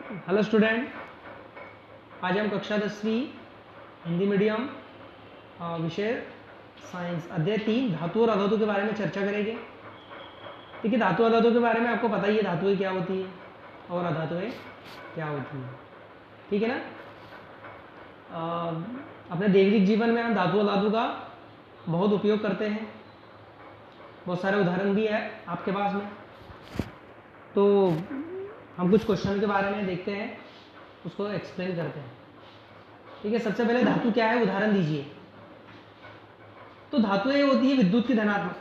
Hello student, आज हम कक्षा 10वीं हिंदी मीडियम विषय साइंस अध्याय 3 धातु और अधातु के बारे में चर्चा करेंगे। ठीक है, धातु अधातु के बारे में आपको पता ही है, धातुएं क्या होती है और अधातुएं क्या होती है। ठीक है ना। अपने दैनिक जीवन में हम धातु अधातु का बहुत उपयोग करते हैं, बहुत सारे उदाहरण भी है आपके पास में। तो हम कुछ क्वेश्चन के बारे में देखते हैं, उसको एक्सप्लेन करते हैं। ठीक है, सबसे पहले धातु क्या है, उदाहरण दीजिए। तो धातुएं होती है विद्युत की धनात्मक,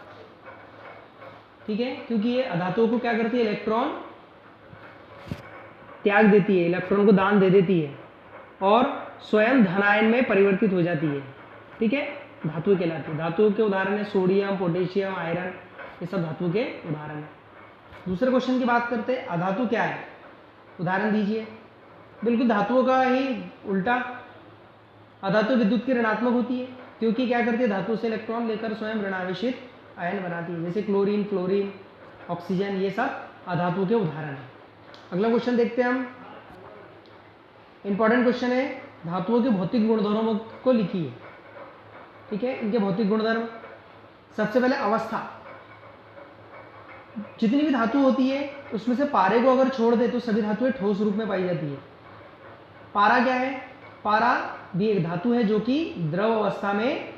ठीक है, क्योंकि ये अधातुओं को क्या करती है, इलेक्ट्रॉन त्याग देती है, इलेक्ट्रॉन को दान दे देती है और स्वयं धनायन में परिवर्तित हो जाती है। ठीक है, धातु कहलाती है। धातुओं के उदाहरण है सोडियम, पोटेशियम, आयरन, ये सब धातु के उदाहरण है। दूसरे क्वेश्चन की बात करते हैं, अधातु क्या है, उदाहरण दीजिए। बिल्कुल धातुओं का ही उल्टा, अधातु विद्युत की ऋणात्मक होती है, क्योंकि क्या करती है, धातु से इलेक्ट्रॉन लेकर स्वयं ऋणावेशित आयन बनाती है, जैसे क्लोरीन, फ्लोरीन, ऑक्सीजन, ये सब अधातु के उदाहरण है। अगला क्वेश्चन देखते हैं हम। इंपॉर्टेंट क्वेश्चन है, धातुओं के भौतिक गुणधर्मों को लिखिए। ठीक है, इनके भौतिक गुणधर्म, सबसे पहले अवस्था। जितनी भी धातु होती है उसमें से पारे को अगर छोड़ दे तो सभी धातुएं ठोस रूप में पाई जाती है। पारा क्या है, पारा भी एक धातु है जो कि द्रव अवस्था में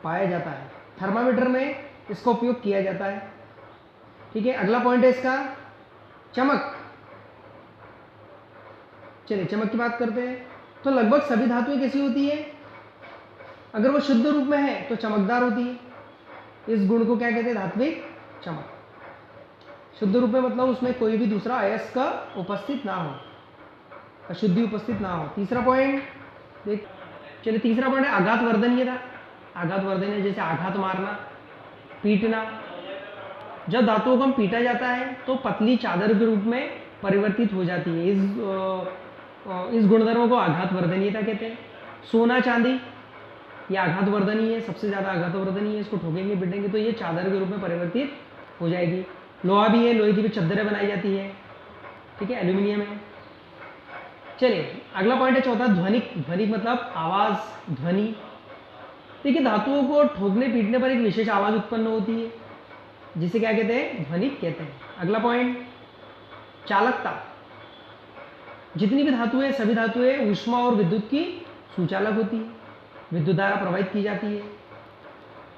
पाया जाता है। थर्मामीटर में इसका उपयोग किया जाता है। ठीक है, अगला पॉइंट है इसका चमक। चलिए चमक की बात करते हैं। तो लगभग सभी धातुएं कैसी होती है, अगर वो शुद्ध रूप में है तो चमकदार होती है। इस गुण को क्या कहते हैं, धात्विक चमक। शुद्ध रूप में मतलब उसमें कोई भी दूसरा अयस्क उपस्थित ना हो, अशुद्धि उपस्थित ना हो। तीसरा पॉइंट देख, चलिए तीसरा पॉइंट है आघात वर्धनीयता। आघात वर्धनीय जैसे आघात मारना, पीटना। जब धातुओं को हम पीटा जाता है तो पतली चादर के रूप में परिवर्तित हो जाती है। इस गुणधर्म को आघात वर्धनीयता कहते हैं। सोना, चांदी, ये आघात वर्धनीय है, सबसे ज्यादा आघात वर्धनीय है। इसको ठोकेंगे पीटेंगे तो ये चादर के रूप में परिवर्तित हो जाएगी। लोहा भी है, लोहे की भी चद्दरें बनाई जाती है। ठीक है, एल्यूमिनियम है। चलिए अगला पॉइंट है चौथा, ध्वनिक। ध्वनिक मतलब आवाज, ध्वनि। देखिए धातुओं को ठोकने पीटने पर एक विशेष आवाज उत्पन्न होती है, जिसे क्या कहते हैं, ध्वनिक कहते हैं। अगला पॉइंट चालकता। जितनी भी धातुएं, सभी धातुएं ऊष्मा और विद्युत की सुचालक होती है। विद्युत धारा प्रवाहित की जाती है,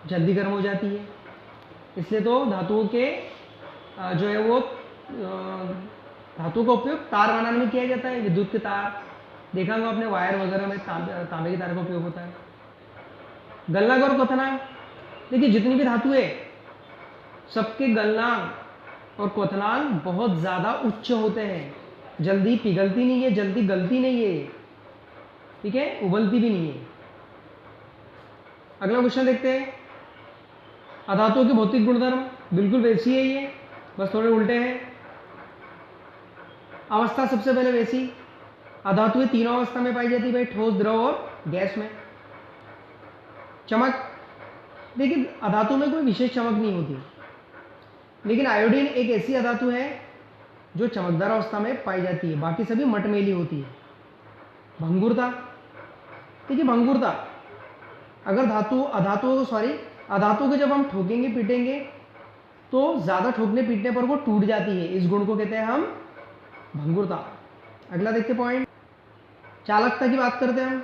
जल्दी गर्म हो जाती है। इसलिए तो धातुओं के जो है वो धातु का उपयोग तार बनाने में किया जाता है। विद्युत के तार देखा होगा आपने, वायर वगैरह में तांबे के तार का उपयोग होता है। गलनांक और क्वथनांक। देखिए जितनी भी धातुएं, सबके गलनांक और क्वथनांक बहुत ज्यादा उच्च होते हैं। जल्दी पिघलती नहीं है, जल्दी गलती नहीं है, ठीक है, उबलती भी नहीं है। अगला क्वेश्चन देखते हैं, अधातुओं के भौतिक गुणधर्म बिल्कुल वैसी है ये, बस थोड़े उल्टे हैं। अवस्था सबसे पहले वैसी, अधातुएं तीनों अवस्था में पाई जाती है भाई, ठोस, द्रव और गैस में। चमक, देखिए अधातु में कोई विशेष चमक नहीं होती, लेकिन आयोडीन एक ऐसी अधातु है जो चमकदार अवस्था में पाई जाती है, बाकी सभी मटमेली होती है। भंगुरता, देखिए भंगुरता, अगर अधातु को जब हम ठोकेंगे पीटेंगे तो ज्यादा ठोकने पीटने पर वो टूट जाती है। इस गुण को कहते हैं हम भंगुरता। अगला देखते पॉइंट, चालकता की बात करते हैं हम।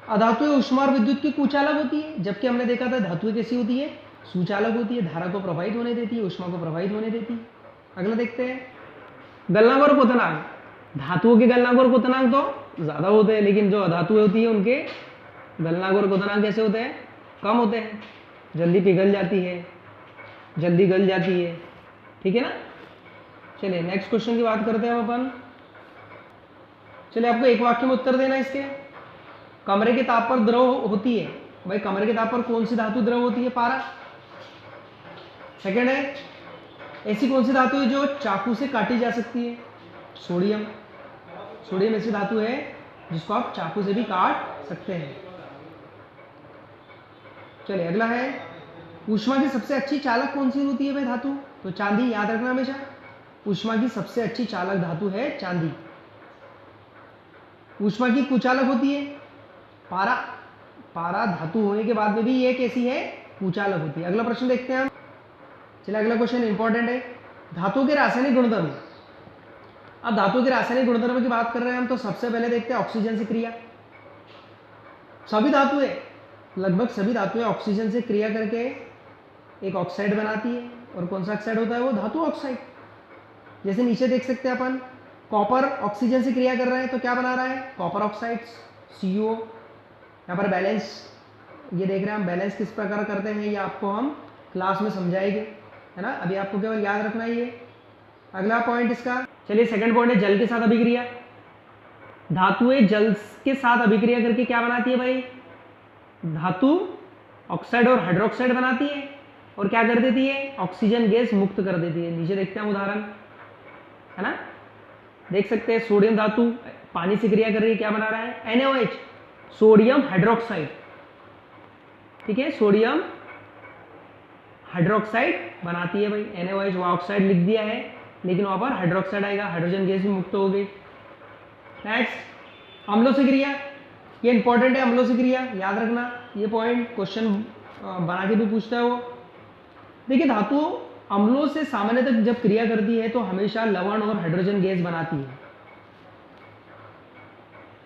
अधातुएं ऊष्मा और विद्युत की कुचालक होती है, जबकि हमने देखा था धातुएं कैसी होती है, सुचालक होती है, धारा को प्रवाहित होने देती है, ऊष्मा को प्रवाहित होने देती है। अगला देखते हैं गलनांक और क्वथनांक। धातुओं के गलनांक और क्वथनांक तो ज्यादा होते हैं, लेकिन जो अधातुएं होती है उनके गलनांक और क्वथनांक कैसे होते हैं, कम होते हैं। जल्दी पिघल जाती है, जल्दी गल जाती है। ठीक है ना। चलिए नेक्स्ट क्वेश्चन की बात करते हैं अपन। चलिए आपको एक वाक्य में उत्तर देना इसके। कमरे के ताप पर द्रव होती है, भाई कमरे के ताप पर कौन सी धातु द्रव होती है, पारा। सेकंड है, ऐसी कौन सी धातु है जो चाकू से काटी जा सकती है, सोडियम। सोडियम ऐसी धातु है जिसको आप चाकू से भी काट सकते हैं। चलिए अगला है, ऊष्मा की सबसे अच्छी चालक कौन सी होती है भाई धातु, तो चांदी, याद रखना हमेशा। ऊष्मा की सबसे अच्छी चालक धातु है चांदी। ऊष्मा की कुचालक होती है। पारा, पारा धातु होने के बाद में भी ये कैसी है, कुचालक होती है। अगला प्रश्न देखते हैं हम। चलिए अगला क्वेश्चन इंपॉर्टेंट है, धातु के रासायनिक गुणधर्म। अब धातु के रासायनिक गुणधर्म की बात कर रहे हैं हम, तो सबसे पहले देखते हैं ऑक्सीजन से क्रिया। सभी धातुएं, लगभग सभी धातुएं ऑक्सीजन से क्रिया करके एक ऑक्साइड बनाती है। और कौन सा ऑक्साइड होता है वो, धातु ऑक्साइड। जैसे नीचे देख सकते हैं अपन, कॉपर ऑक्सीजन से क्रिया कर रहा है तो क्या बना रहा है, कॉपर ऑक्साइड CO। यहाँ पर बैलेंस, ये देख रहे हैं हम, बैलेंस किस प्रकार करते हैं ये आपको हम क्लास में समझाएंगे, है ना। अभी आपको केवल याद रखना है ये। अगला पॉइंट इसका, चलिए सेकंड पॉइंट है जल के साथ अभिक्रिया। धातुएं जल के साथ अभिक्रिया करके क्या बनाती है भाई, धातु ऑक्साइड और हाइड्रोक्साइड बनाती है और क्या कर देती है, ऑक्सीजन गैस मुक्त कर देती है। नीचे देखते हैं उदाहरण, है ना, देख सकते हैं सोडियम धातु पानी से क्रिया कर रही है, क्या बना रहा है, NaOH, सोडियम हाइड्रोक्साइड। ठीक है, सोडियम हाइड्रोक्साइड बनाती है भाई, NaOH, वहाँ ऑक्साइड लिख दिया है लेकिन वहाँ पर हाइड्रोक्साइड आएगा, हाइड्रोजन गैस भी मुक्त हो गई। नेक्स्ट अम्लों से क्रिया, ये इंपॉर्टेंट है, अम्लों से क्रिया याद रखना, ये पॉइंट क्वेश्चन बना के भी पूछता है वो। देखिए धातु अम्लों से सामान्यतः जब क्रिया करती है तो हमेशा लवण और हाइड्रोजन गैस बनाती है।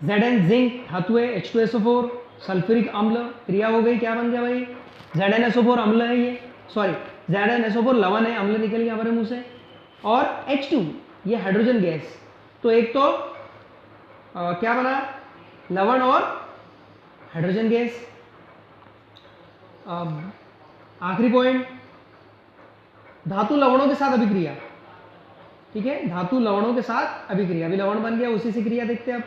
Zn जिंक धातु है, H2SO4, सल्फ्यूरिक अम्ल क्रिया हो गई, क्या बन गया भाई, ZnSO4 अम्ल है ये, सॉरी ZnSO4 लवण है, अम्ल निकल गया हमारे मुंह से। और H2 ये हाइड्रोजन गैस, तो एक तो क्या बना, लवण और हाइड्रोजन गैस। आखिरी पॉइंट, धातु लवणों के साथ अभिक्रिया। ठीक है, धातु लवणों के साथ अभिक्रिया, अभी लवण बन गया उसी से क्रिया देखते हैं अब।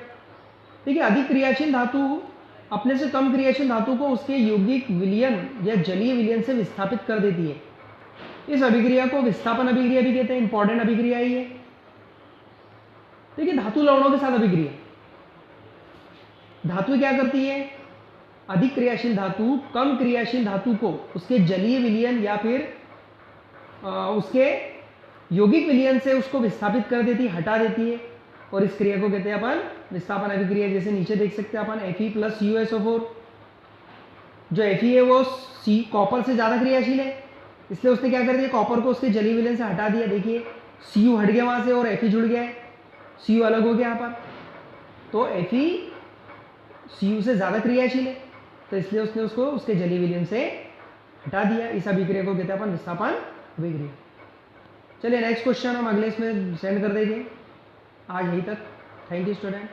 देखिए अधिक क्रियाशील धातु अपने से कम क्रियाशील धातु को उसके यौगिक विलयन या जलीय विलयन से विस्थापित कर देती है। इस अभिक्रिया को विस्थापन अभिक्रिया भी कहते हैं, इंपॉर्टेंट अभिक्रिया है ये। देखिए धातु लवणों के साथ अभिक्रिया, धातु क्या करती है, अधिक क्रियाशील धातु कम क्रियाशील धातु को उसके जलीय विलयन या फिर उसके यौगिक विलयन से उसको विस्थापित कर देती है, हटा देती है, और इस क्रिया को कहते हैं अपन विस्थापन अभिक्रिया। जैसे नीचे देख सकते हैं अपन Fe + CuSO4, जो Fe है वो कॉपर से ज्यादा क्रियाशील है, इसलिए उसने क्या कर दिया, कॉपर को उसके जलीय विलयन से हटा दिया। देखिए Cu हट गया वहां से और Fe जुड़ गया है, Cu अलग हो गया यहाँ पर, तो Fe Cu से ज्यादा क्रियाशील है, तो इसलिए उसने उसको उसके जलीय विलयन से हटा दिया। इस अभिक्रिया को कहते हैं अपन विस्थापन अभिक्रिया। चलिए नेक्स्ट क्वेश्चन हम अगले इसमें सेंड कर देंगे। आज यहीं तक, थैंक यू स्टूडेंट।